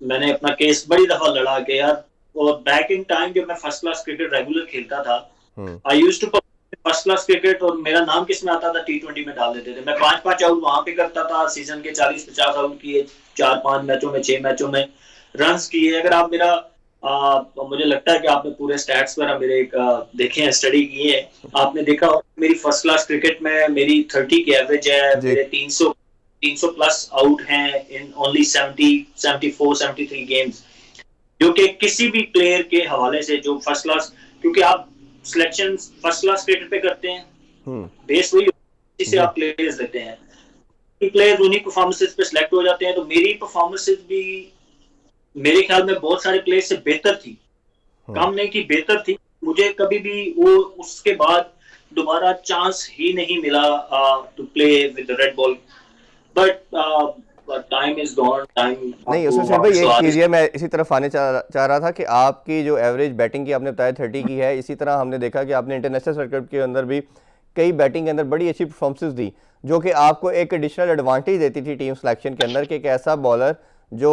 मैंने अपना केस बड़ी दफा लड़ा के यार, और बैक इन टाइम जब मैं फर्स्ट क्लास क्रिकेट रेगुलर खेलता था, I used to first class cricket, और मेरा नाम किसमें आता था T20 में डाल देते थे। मैं 5-5 आउट वहां पे करता था, सीजन के 40-50 आउट किए, 4-5 मैचों में, 6 मैचों में रन्स किए। अगर आप मेरा मुझे लगता है कि आपने पूरे स्टैट्स पर मेरे देखे हैं, स्टडी किए हैं, आपने देखा मेरी फर्स्ट क्लास क्रिकेट में मेरी 30 की एवरेज है, मेरे 300 प्लस आउट हैं इन ओनली 74-73 गेम्स। जो कि किसी भी प्लेयर के हवाले से जो फर्स्ट क्लास, क्योंकि आप सिलेक्शन फर्स्ट क्लास क्रिकेट पे करते हैं, बेस वही जिसे जी आप प्लेयर्स लेते हैं, प्लेयर्स उन्हीं परफॉर्मेंसेस पे सिलेक्ट हो जाते हैं। तो मेरी परफॉर्मेंसेस भी मेरे ख्याल में बहुत सारे प्लेयर्स से बेहतर थी, कम नहीं की, बेहतर थी। मुझे कभी भी वो उसके बाद दोबारा चांस ही नहीं मिला to play with red ball, but time is gone, time नहीं, आपको उसमें सिर्फ भाई वापस तो एक आ चीज़ है, मैं इसी तरफ आने चाह रहा था कि आपकी जो एवरेज बैटिंग की आपने बताया 30 की है, इसी तरह हमने देखा कि आपने इंटरनेशनल सर्किट के अंदर भी कई बैटिंग के अंदर बड़ी अच्छी परफॉर्मेंसेस दी, जो कि आपको एक एडिशनल एडवांटेज देती थी टीम सिलेक्शन के अंदर कि एक ऐसा बॉलर जो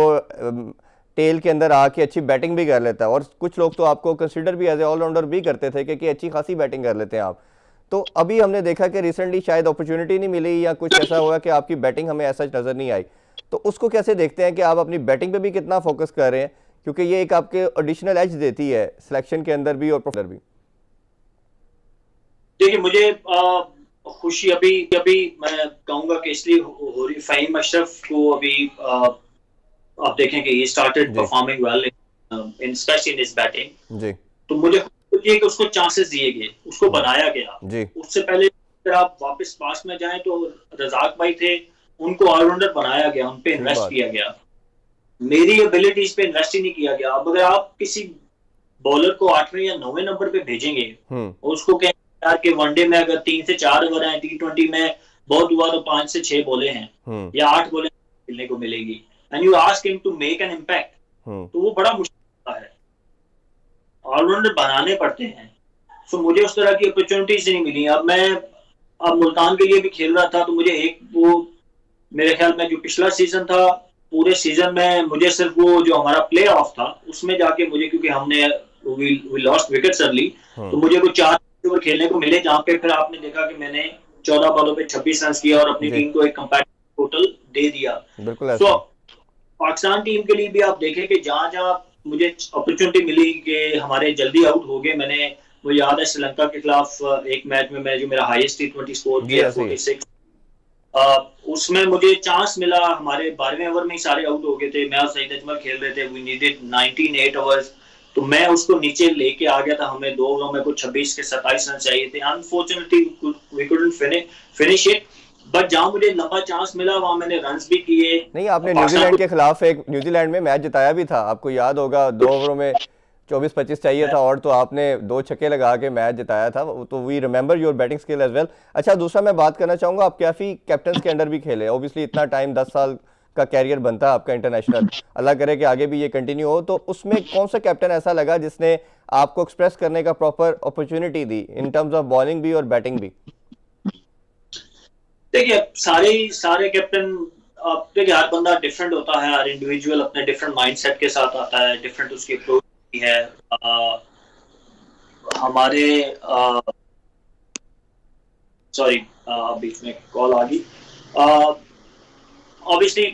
टेल के अंदर आके अच्छी बैटिंग भी कर लेता है। और कुछ लोग तो आपको कंसिडर भी एज ए ऑलराउंडर भी करते थे कि अच्छी खासी बैटिंग कर लेते हैं आप। तो अभी हमने देखा कि रिसेंटली शायद अपॉर्चुनिटी नहीं मिली या कुछ ऐसा हुआ कि आपकी बैटिंग हमें ऐसा नज़र नहीं आई। तो उसको कैसे देखते हैं कि आप अपनी बैटिंग पे भी कितना फोकस कर रहे हैं, क्योंकि ये एक आपके एडिशनल एज देती है सिलेक्शन के अंदर भी और प्रोफेसर भी। देखिए, मुझे खुशी अभी अभी मैं कहूंगा कि इसलिए हो रही, फ़हीम अशरफ को अभी आप देखें कि ही स्टार्टेड जी performing well in specially in his batting. जी तो मुझे खुशी है कि उसको चांसेस दिए गए, उसको बनाया गया। जी उससे पहले अगर आप वापस पास में जाएं तो रजाक भाई थे, उनको ऑलराउंडर बनाया गया, उन पे सही इन्वेस्ट बात। किया गया, मेरी एबिलिटीज पे इन्वेस्ट ही नहीं किया गया। अब अगर आप किसी बॉलर को 8वें या 9वें नंबर पे भेजेंगे और उसको कहें यार कि वनडे में अगर 3 से 4 ओवर हैं, T20 में बहुत हुआ तो 5 से 6 बॉलें हैं या 8 बॉलें खेलने को मिलेगी, and you ask him to make an impact, तो वो बड़ा मुश्किल होता है, ऑलराउंडर बनाने पड़ते हैं। सो मुझे उस तरह की अपॉर्चुनिटीज नहीं मिली। अब मुल्तान के लिए भी खेल रहा था, तो मुझे एक वो मेरे ख्याल में जो पिछला सीजन था, पूरे सीजन में मुझे सिर्फ वो जो हमारा प्ले ऑफ था उसमें जाके मुझे, क्योंकि हमने वी लॉस्ट विकेट्स अर्ली, तो मुझे वो 4 ओवर खेलने को मिले, जहां पे फिर आपने देखा कि मैंने 14 बॉलों पे 26 रन किया और अपनी जी टीम को एक कंपैटिटिव टोटल दे दिया। बिल्कुल सो ऐसा। पाकिस्तान टीम के लिए भी आप देखें कि जहां जहां मुझे अपॉर्चुनिटी मिली कि हमारे जल्दी आउट हो गए, मैंने वो याद है श्रीलंका के खिलाफ एक मैच में मैं जो मेरा हाईएस्ट T20 स्कोर जी किया ऐसे ही है। 46, उसमें मुझे चांस मिला, हमारे 12वें ओवर में ही सारे आउट हो गए थे, मैं और सईद अजमल खेल रहे थे, वी नीडेड 19 ओवर्स, तो मैं उसको नीचे लेके आ गया था, हमें 2 ओवरों में कुछ 26 के 27 रन चाहिए थे, unfortunately we couldn't finish it, but जहां मुझे लंबा चांस मिला वहां मैंने रन्स भी किए। नहीं, आपने पाकिस्तान न्यूजीलैंड को के खिलाफ एक न्यूजीलैंड में मैच जिताया भी था, आपको याद होगा, 2 ओवरों में 24-25 चाहिए था और तो आपने 2 छक्के लगा के मैच जिताया था। तो we remember your batting skill as well. अच्छा, दूसरा मैं बात करना चाहूँगा, आप काफ़ी कैप्टन्स के अंडर भी खेले, ओबियसली इतना टाइम 10 साल का कैरियर बनता है आपका इंटरनेशनल, अल्लाह करे कि आगे भी ये कंटिन्यू हो। तो उसमें कौन सा कैप्टन ऐसा लगा जिसने आपको एक्सप्रेस करने का proper opportunity the in terms of bowling भी और बैटिंग भी? देखिए, सारे कैप्टन, देखिए हर बंदा डिफरेंट होता है, हर इंडिविजुअल अपने डिफरेंट माइंडसेट के साथ आता है, डिफरेंट उसकी अप्रोच है। हमारे सॉरी, बीच में कॉल आ गई ऑब्वियसली,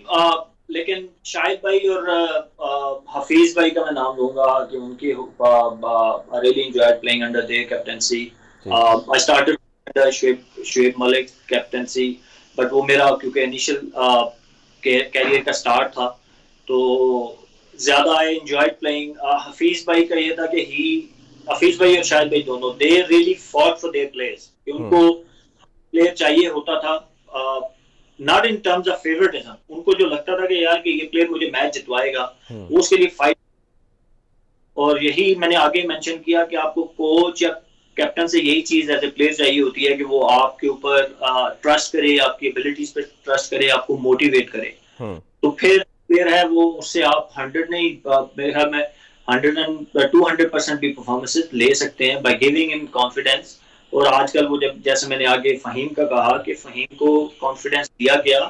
लेकिन शाहिद भाई और हफीज भाई का मैं नाम लूंगा कि उनकी really enjoyed playing under their captaincy. I started under Shoaib Malik captaincy, but वो मेरा क्योंकि इनिशियल कैरियर का स्टार्ट था, तो ज्यादा आई एंजॉयड प्लेइंग। हफीज भाई का ये था कि हफीज भाई और शाहिद भाई दोनों, they really fought for their players, कि उनको प्लेयर चाहिए होता था, not in terms of favouritism, उनको जो लगता था कि यार कि ये प्लेयर मुझे मैच जितवाएगा, वो उसके लिए फाइट। और यही मैंने आगे मेंशन किया कि आपको कोच या कैप्टन से यही चीज एज ए प्लेयर चाहिए होती है कि वो आपके ऊपर ट्रस्ट करे, आपकी एबिलिटीज पे ट्रस्ट करे, आपको मोटिवेट करे। तो फिर प्लेयर है वो, उससे आप 100 नहीं, मेरे ख्याल में 100 and 200% भी परफॉर्मेंसेस ले सकते हैं बाय गिविंग हिम कॉन्फिडेंस। और आजकल वो जब, जैसे मैंने आगे फ़हीम का कहा कि फ़हीम को कॉन्फिडेंस दिया गया,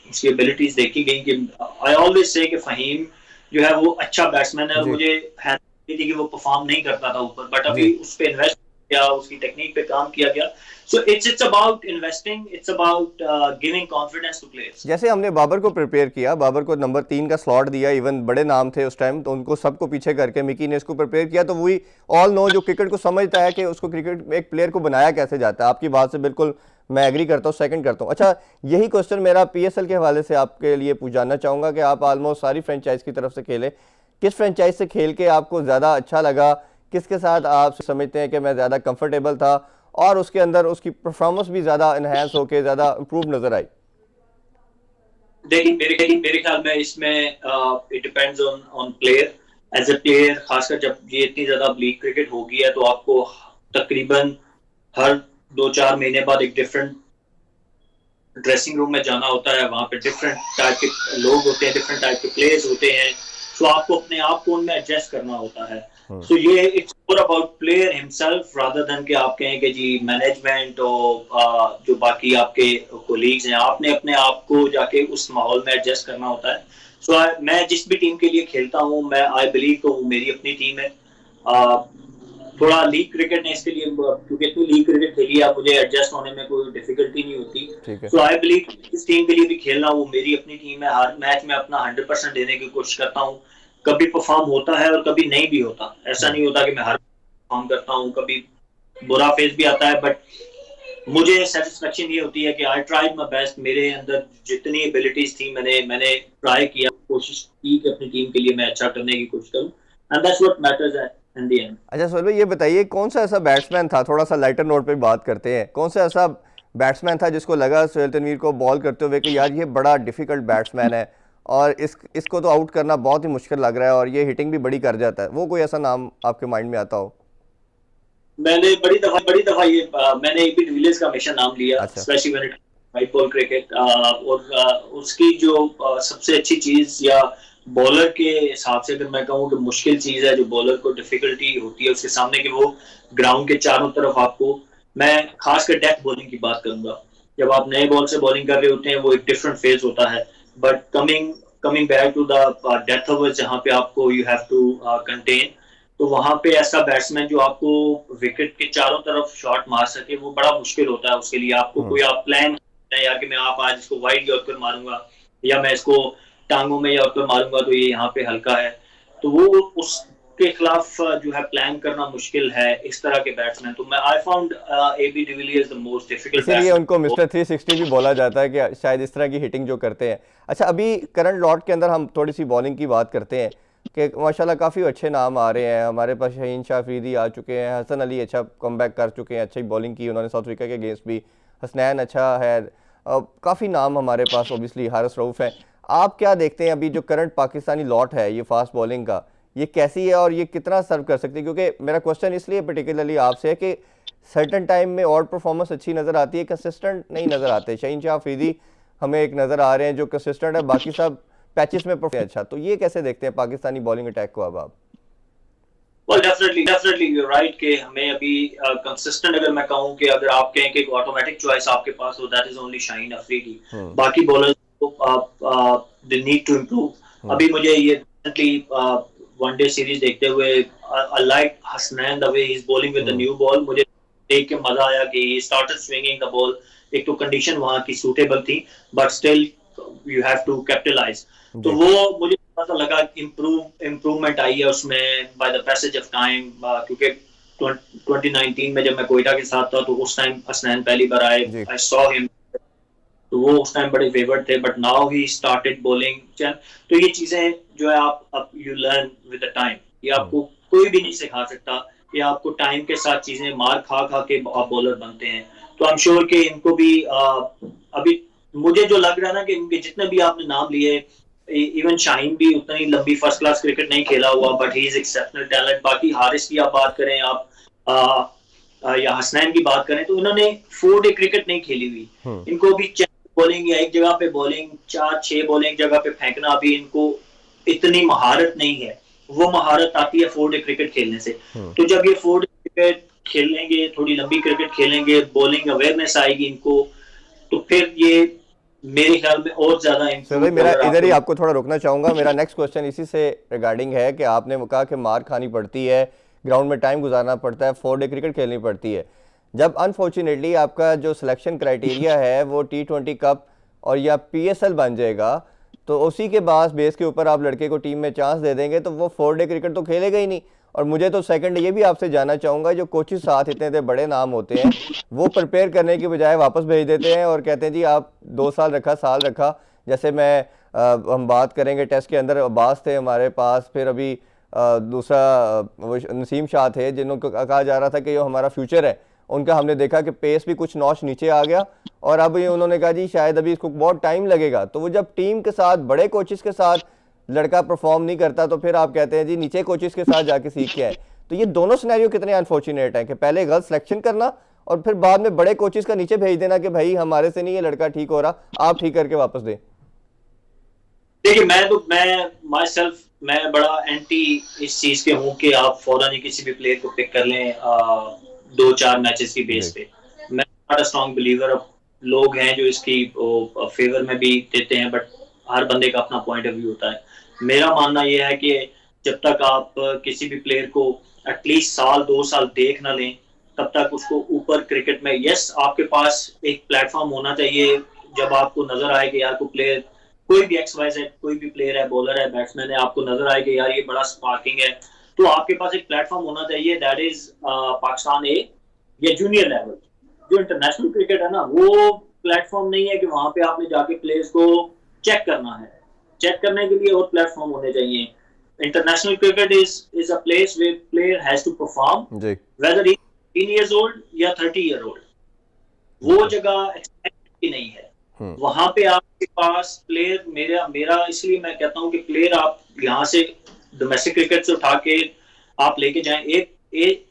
उसकी एबिलिटीज देखी गई, कि आई ऑलवेज से कि फ़हीम जो है वो अच्छा बैट्समैन है, और जी मुझे है थी कि वो परफॉर्म नहीं करता था ऊपर, बट जी। अभी उस पर इन्वेस्ट किया, उसकी टेक्निक पे काम किया गया। So it's about investing, it's about giving confidence two players. जैसे हमने बाबर को प्रिपेयर किया, बाबर को नंबर 3 का स्लॉट दिया, इवन बड़े नाम थे उस टाइम, तो उनको सबको पीछे करके मिकी ने इसको प्रिपेयर किया, तो वही ऑल नो जो क्रिकेट को समझता है कि उसको क्रिकेट में एक प्लेयर को बनाया कैसे जाता है। आपकी बात से बिल्कुल मैं एग्री करता हूँ, सेकंड करता हूँ। अच्छा, यही क्वेश्चन मेरा PSL के हवाले से आपके लिए जानना चाहूँगा कि आप ऑलमोस्ट सारी फ्रेंचाइज की तरफ से खेले, किस फ्रेंचाइज से खेल के आपको ज़्यादा अच्छा लगा, किसके साथ आप समझते हैं कि मैं ज़्यादा कंफर्टेबल था और उसके अंदर उसकी परफॉर्मेंस भी ज़्यादा इन्हेंस होकर ज़्यादा इम्प्रूव नज़र आई? देखिए मेरे ख्याल में इसमें it depends on on player. As a player, खासकर जब ये इतनी ज्यादा लीग क्रिकेट हो गई है, तो आपको तकरीबन हर 2-4 महीने बाद एक डिफरेंट ड्रेसिंग रूम में जाना होता है। वहां पे डिफरेंट टाइप के लोग होते हैं, डिफरेंट टाइप के प्लेयर्स होते हैं। सो आपको अपने आप को उनमें एडजस्ट करना होता है। सो ये it's more about player himself rather than कि आप कहें कि जी मैनेजमेंट और जो बाकी आपके कोलीग्स हैं, आपने अपने आप को जाके उस माहौल में एडजस्ट करना होता है। सो मैं जिस भी टीम के लिए खेलता हूँ, मैं आई बिलीव तो मेरी अपनी टीम है। थोड़ा लीग क्रिकेट ने इसके लिए, क्योंकि इतनी लीग क्रिकेट खेली है, मुझे एडजस्ट होने में कोई डिफिकल्टी नहीं होती। सो आई बिलीव इस टीम के लिए भी खेलना वो मेरी अपनी टीम है। हर मैच में अपना 100% देने की कोशिश करता हूँ। कभी परफॉर्म होता है और कभी नहीं भी होता। ऐसा नहीं होता कि मैं हर परफॉर्म करता हूँ, कभी बुरा फेज भी आता है, बट मुझे सेटिस्फेक्शन ये होती है कि आई ट्राइड माय बेस्ट। मेरे अंदर जितनी एबिलिटीज थी मैंने ट्राई किया, कोशिश की कि अपनी टीम के लिए मैं अच्छा करने की कोशिश करूँ, and that's what matters in the end. अच्छा सोहेल भाई, ये बताइए कौन सा ऐसा बैट्समैन था, थोड़ा सा लाइटर नोट पे बात करते हैं, कौन सा ऐसा बैट्समैन था जिसको लगा सोहेल तनवीर को बॉल करते हुए कि यार ये बड़ा डिफिकल्ट बैट्समैन है और इसको तो आउट करना बहुत ही मुश्किल लग रहा है और ये हिटिंग भी बड़ी कर जाता है? वो कोई ऐसा नाम आपके माइंड में आता हो? मैंने बड़ी दफा ये मैंने एबी डिविलियर्स का हमेशा नाम लिया, specially when it white ball cricket. और उसकी जो सबसे अच्छी चीज, या बॉलर के हिसाब से अगर मैं कहूँ कि मुश्किल चीज है जो बॉलर को डिफिकल्टी होती है उसके सामने, कि वो ग्राउंड के चारों तरफ आपको, मैं खासकर डेथ बॉलिंग की बात करूंगा। जब आप नए बॉल से बॉलिंग कर रहे होते हैं, वो एक डिफरेंट फेज होता है, but coming back to the death overs, जहाँ पे आपको यू हैव टू कंटेन, तो वहां पे ऐसा बैट्समैन जो आपको विकेट के चारों तरफ शॉट मार सके, वो बड़ा मुश्किल होता है। उसके लिए आपको कोई आप प्लान है यार कि मैं आप आज इसको वाइड यॉर्कर मारूंगा या मैं इसको टांगों में यॉर्कर मारूंगा तो ये यहाँ पे हल्का है, तो वो उसके खिलाफ जो है प्लान करना मुश्किल है इस तरह के बैट्समैन। तो मैं I found AB de Villiers the most difficult batsman. इसीलिए उनको मिस्टर 360 भी बोला जाता है कि शायद इस तरह की हिटिंग जो करते हैं। अच्छा, अभी करंट लॉट के अंदर हम थोड़ी सी बॉलिंग की बात करते हैं कि माशाल्लाह काफ़ी अच्छे नाम आ रहे हैं हमारे पास। शाहीन शाह अफरीदी आ चुके हैं, हसन अली अच्छा कमबैक कर चुके हैं, अच्छी बॉलिंग की उन्होंने साउथ अफ्रीका के अगेंस्ट भी, हसनैन अच्छा है, काफ़ी नाम हमारे पास, ओबियसली हारिस रऊफ है। आप क्या देखते हैं अभी जो करंट पाकिस्तानी लॉट है ये फास्ट बॉलिंग का, ये कैसी है और ये कितना सर्व कर सकती है? क्योंकि मेरा क्वेश्चन इसलिए पर्टिकुलरली आपसे है कि सर्टन टाइम में और परफॉर्मेंस अच्छी नज़र आती है, कंसिस्टेंट नहीं नज़र आते। शाहीन शाह अफरीदी हमें एक नज़र आ रहे हैं जो कंसिस्टेंट है, बाकी सब पैचेस में परफॉर्म अच्छा। तो ये कैसे देखते हैं पाकिस्तानी बॉलिंग अटैक को अब आप? Well, definitely you're right कि हमें अभी कंसिस्टेंट, अगर मैं कहूँ कि अगर आप कहें कि ऑटोमेटिक चॉइस आपके पास हो, that is only Shaheen Afridi. बाकी बॉलर्स को दे नीड टू इम्प्रूव। अभी मुझे ये डेफिनेटली वनडे सीरीज देखते हुए I like Hasnain the way he is bowling with the new ball. मुझे देख के मजा आया कि he started swinging the ball. एक तो कंडीशन वहां की सूटेबल थी, but still you have to capitalise. तो वो मुझे ऐसा लगा इम्प्रूवमेंट आई है उसमें by the passage of time, क्योंकि 2019 में जब मैं कोयटा के साथ था तो उस टाइम हसनैन पहली बार आए, आई सॉ हिम, तो वो उस टाइम बड़े फेवरेट थे, but now he started bowling. तो ये चीजें जो है आप you learn with the time, ये आपको कोई भी नहीं सिखा सकता, ये आपको टाइम के साथ चीजें मार खा के आप बॉलर बनते हैं। तो आई एम श्योर कि इनको भी अभी मुझे जो लग रहा है ना कि इनके जितने भी आपने नाम लिए, इवन शाहीन भी उतनी लंबी फर्स्ट क्लास क्रिकेट नहीं खेला हुआ, but he is exceptional talent. बाकी हारिस की आप बात करें, आप या हसनैन की बात करें, तो इन्होंने 4 डे क्रिकेट नहीं खेली हुई। इनको भी बॉलिंग या एक जगह पे बॉलिंग 4-6 बॉलिंग जगह पे फेंकना, अभी इनको इतनी महारत नहीं है। वो महारत आती है 4 डे क्रिकेट खेलने से। तो जब ये 4 डे क्रिकेट खेलेंगे, थोड़ी लंबी क्रिकेट खेलेंगे, बॉलिंग अवेयरनेस आएगी इनको, तो फिर ये मेरे ख्याल में और ज्यादा। सर भाई, मेरा इधर ही आपको थोड़ा रोकना चाहूँगा। मेरा नेक्स्ट क्वेश्चन इसी से रिगार्डिंग है कि आपने कहा कि मार खानी पड़ती है, ग्राउंड में टाइम गुजारना पड़ता है, 4 डे क्रिकेट खेलनी पड़ती है। जब अनफॉर्चुनेटली आपका जो सिलेक्शन क्राइटेरिया है वो T20 कप और या PSL बन जाएगा, तो उसी के बाद बेस के ऊपर आप लड़के को टीम में चांस दे देंगे, तो वो 4 डे क्रिकेट तो खेलेगा ही नहीं। और मुझे तो सेकंड ये भी आपसे जानना चाहूँगा, जो कोचेस साथ इतने बड़े नाम होते हैं, वो प्रिपेयर करने की बजाय वापस भेज देते हैं और कहते हैं जी आप 2 साल रखा, साल रखा। जैसे मैं हम बात करेंगे टेस्ट के अंदर अब्बास थे हमारे पास, फिर अभी दूसरा वो नसीम शाह थे जिनको कहा जा रहा था कि ये हमारा फ्यूचर है। उनका हमने देखा कि पेस भी कुछ नॉच नीचे आ गया और अब ये उन्होंने कहा जी शायद अभी इसको बहुत टाइम लगेगा। तो वो जब टीम के साथ बड़े कोचेस के साथ लड़का परफॉर्म नहीं करता तो फिर आप कहते हैं जी नीचे कोचेस के साथ जाके सीख के आए। तो ये दोनों सिनेरियो कितने अनफॉर्चुनेट हैं कि पहले गलत सिलेक्शन करना और फिर बाद में बड़े कोचेस का नीचे भेज देना कि भाई हमारे से नहीं ये लड़का ठीक हो रहा, आप ठीक करके वापस दें। देखिए मैं माई सेल्फ मैं बड़ा एंटी इस चीज के हूँ कि आप फौरन ही किसी भी प्लेयर को पिक कर लें 2-4 मैचेस की बेस पे। मैं नॉट अ स्ट्रॉन्ग बिलीवर। अब लोग हैं जो इसकी फेवर में भी देते हैं, बट हर बंदे का अपना पॉइंट ऑफ व्यू होता है। मेरा मानना यह है कि जब तक आप किसी भी प्लेयर को एटलीस्ट 1-2 साल देख ना लें, तब तक उसको ऊपर क्रिकेट में यस आपके पास एक प्लेटफॉर्म होना चाहिए। जब आपको नजर आए कि यार को प्लेयर कोई भी XYZ कोई भी प्लेयर है, बॉलर है, बैट्समैन है, आपको नजर आए कि यार ये बड़ा स्पार्किंग है, तो आपके पास एक प्लेटफॉर्म होना चाहिए। दैट इज पाकिस्तान ए या जूनियर लेवल। जो इंटरनेशनल क्रिकेट है ना, वो प्लेटफॉर्म नहीं है कि वहां पे आपने जाके प्लेयर्स को चेक करना है। चेक करने के लिए और प्लेटफॉर्म होने चाहिए। International cricket is a place where player has to perform whether he 18 years old या 30 year old। वो जगह एक्सपेक्ट नहीं है। वहां पे आपके पास प्लेयर मेरा इसलिए मैं कहता हूं कि प्लेयर आप यहाँ से डोमेस्टिक क्रिकेट से उठा के आप लेके जाएं एक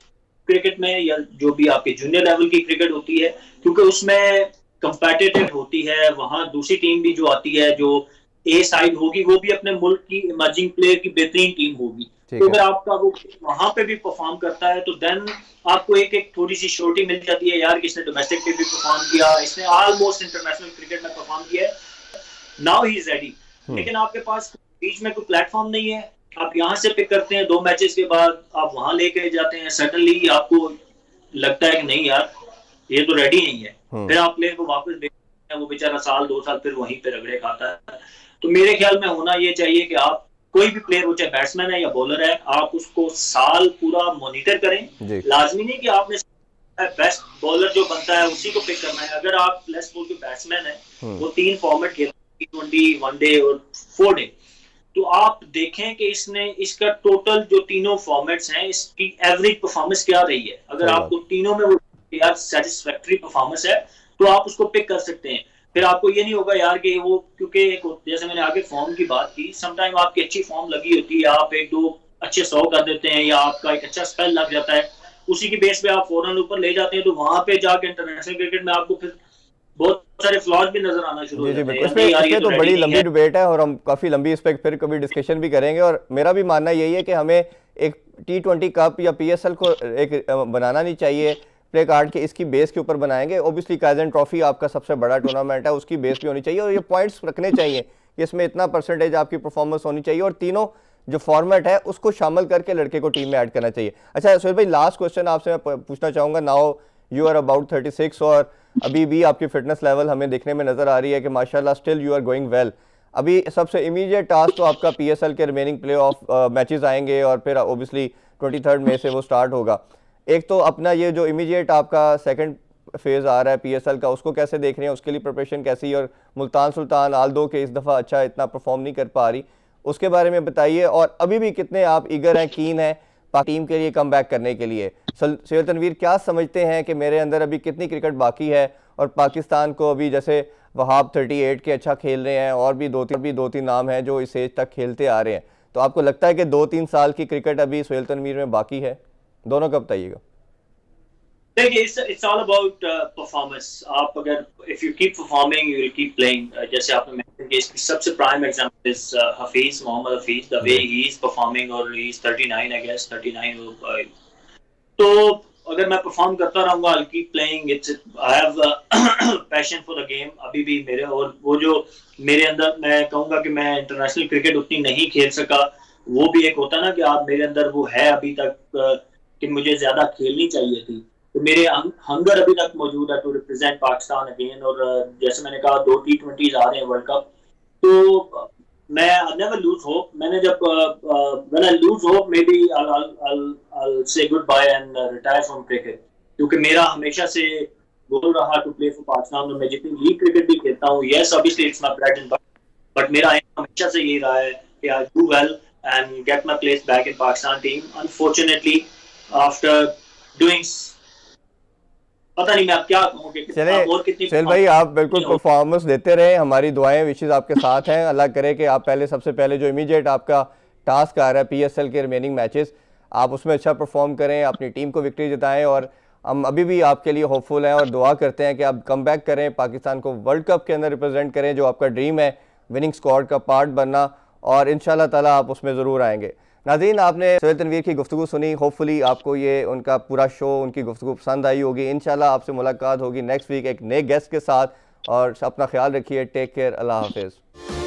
क्रिकेट में या जो भी आपके जूनियर लेवल की क्रिकेट होती है, क्योंकि उसमें कंपेटिटिव होती है। वहां दूसरी टीम भी जो आती है, जो ए साइड होगी, वो भी अपने मुल्क की इमर्जिंग प्लेयर की बेहतरीन टीम होगी। तो अगर आपका वो वहां पे भी परफॉर्म करता है तो देन आपको एक थोड़ी सी श्योरिटी मिल जाती है यार कि इसने डोमेस्टिक पे भी परफॉर्म किया, इसने ऑलमोस्ट इंटरनेशनल क्रिकेट में परफॉर्म किया है, नाउ ही इज रेडी। लेकिन आपके पास बीच में कोई प्लेटफॉर्म नहीं है। आप यहाँ से पिक करते हैं, 2 मैचेस के बाद आप वहां लेके जाते हैं, सडनली आपको लगता है कि नहीं यार ये तो रेडी नहीं है। फिर आप प्लेयर को वापस देखते हैं, वो बेचारा 1-2 साल फिर वहीं पे रगड़े खाता है। तो मेरे ख्याल में होना ये चाहिए कि आप कोई भी प्लेयर हो, चाहे बैट्समैन है या बॉलर है, आप उसको साल पूरा मॉनिटर करें। लाजमी नहीं कि आपने बेस्ट बॉलर जो बनता है उसी को पिक करना है। अगर आप लेस बॉल के बैट्समैन है, वो 3 फॉर्मेट खेलते हैं, T20, 1 डे और 4 डे, तो आप देखें कि इसका टोटल जो तीनों फॉर्मेट्स हैं इसकी एवरेज परफॉर्मेंस क्या रही है। अगर आपको तीनों में वो यार सेटिस्फैक्टरी परफॉर्मेंस है तो आप उसको पिक कर सकते हैं। फिर आपको ये नहीं होगा यार कि वो, क्योंकि जैसे मैंने आगे फॉर्म की बात की, समटाइम आपकी अच्छी फॉर्म लगी होती है, आप 1-2 अच्छे 100 कर देते हैं या आपका एक अच्छा स्पेल लग जाता है, उसी की बेस पे आप फौरन ऊपर ले जाते हैं, तो वहां पे जाके इंटरनेशनल क्रिकेट में आपको फिर बहुत सारे फ्लॉज भी नजर आना शुरू हो जाते हैं। इसमें तो बड़ी लंबी डिबेट है और हम काफी लंबी इस पर फिर कभी डिस्कशन भी करेंगे। और मेरा भी मानना यही है कि हमें एक T20 कप या PSL को एक बनाना नहीं चाहिए प्ले कार्ड के इसकी बेस के ऊपर बनाएंगे। ओबियसली काइजन ट्रॉफी आपका सबसे बड़ा टूर्नामेंट है, उसकी बेस भी होनी चाहिए और ये पॉइंट्स रखने चाहिए कि इसमें इतना परसेंटेज आपकी परफॉर्मेंस होनी चाहिए और तीनों जो फॉर्मेट है उसको शामिल करके लड़के को टीम में ऐड करना चाहिए। अच्छा सुहेल भाई, लास्ट क्वेश्चन आपसे मैं पूछना चाहूँगा। नाउ यू आर अबाउट 36 और अभी भी आपकी फिटनेस लेवल हमें देखने में नजर आ रही है कि माशाल्लाह still you are going well. अभी सबसे इमीडिएट टास्क तो आपका PSL के रिमेनिंग प्ले ऑफ मैचेस आएंगे और फिर ओबियसली 23 मई से वो स्टार्ट होगा। एक तो अपना ये जो इमीडिएट आपका सेकंड फेज आ रहा है PSL का, उसको कैसे देख रहे हैं, उसके लिए प्रिपरेशन कैसी, और मुल्तान सुल्तान आल्दो के इस दफ़ा अच्छा इतना परफॉर्म नहीं कर पा रही, उसके बारे में बताइए। और अभी भी कितने आप ईगर हैं, कीन हैं टीम के लिए कम बैक करने के लिए। सोहेल तनवीर क्या समझते हैं कि मेरे अंदर अभी कितनी क्रिकेट बाकी है और पाकिस्तान को अभी जैसे वहाब 38 के अच्छा खेल रहे हैं और भी दो तीन नाम हैं जो इस एज तक खेलते आ रहे हैं, तो आपको लगता है कि 2-3 साल की क्रिकेट अभी सोहेल तनवीर में बाकी है? दोनों का बताइएगा। देखिए, it's all about performance। आप अगर if you keep performing you will keep playing। जैसे आपने मेंशन किया, इसकी सबसे prime example is Hafeez, Mohammad Hafeez, the way he is performing, और ही इज 39 आई गेस 39। तो अगर मैं परफॉर्म करता रहूंगा I'll keep playing। I have passion for the game अभी भी मेरे, और वो जो मेरे अंदर, मैं कहूँगा कि मैं इंटरनेशनल क्रिकेट उतनी नहीं खेल सका, वो भी एक होता ना कि आप मेरे अंदर वो है अभी तक कि मुझे ज्यादा खेलनी चाहिए थी। तो मेरे हंगर अभी तक मौजूद है टू रिप्रेजेंट पाकिस्तान अगेन। और जैसे मैंने कहा 2 T20s आ रहे हैं वर्ल्ड कप, तो मैं नेवर लूज होप। मैंने जब when I lose hope may be I'll say goodbye and retire from cricket, क्योंकि मेरा हमेशा से गोल रहा टू प्ले फॉर पाकिस्तान। और मैं जितनी लीग क्रिकेट भी खेलता हूँ, yes obviously it's my bread and butter, but मेरा हमेशा से यही रहा है कि I do well and get my place back in Pakistan team. Unfortunately after doing, पता नहीं मैं अब क्या कहूँ कि कितना चले और कितनी सुहेल भाई, आप बिल्कुल परफॉर्मेंस देते रहे, हमारी दुआएं विशेष आपके साथ हैं। अल्लाह करे कि आप पहले, सबसे पहले जो इमीडिएट आपका टास्क आ रहा है PSL के रिमेनिंग मैचेस, आप उसमें अच्छा परफॉर्म करें, अपनी टीम को विक्ट्री जिताएं। और हम अभी भी आपके लिए होपफुल हैं और दुआ करते हैं कि आप कम बैक करें, पाकिस्तान को वर्ल्ड कप के अंदर रिप्रेजेंट करें, जो आपका ड्रीम है विनिंग स्क्वाड का पार्ट बनना, और इंशाल्लाह ताला आप उसमें ज़रूर आएंगे। नाज़रीन, आपने सुहेल तनवीर की गुफ्तगू सुनी, होपफुली आपको ये उनका पूरा शो, उनकी गुफ्तगू पसंद आई होगी। इंशाल्लाह आपसे मुलाकात होगी नेक्स्ट वीक एक नए गेस्ट के साथ, और अपना ख्याल रखिए। टेक केयर, अल्लाह हाफिज़।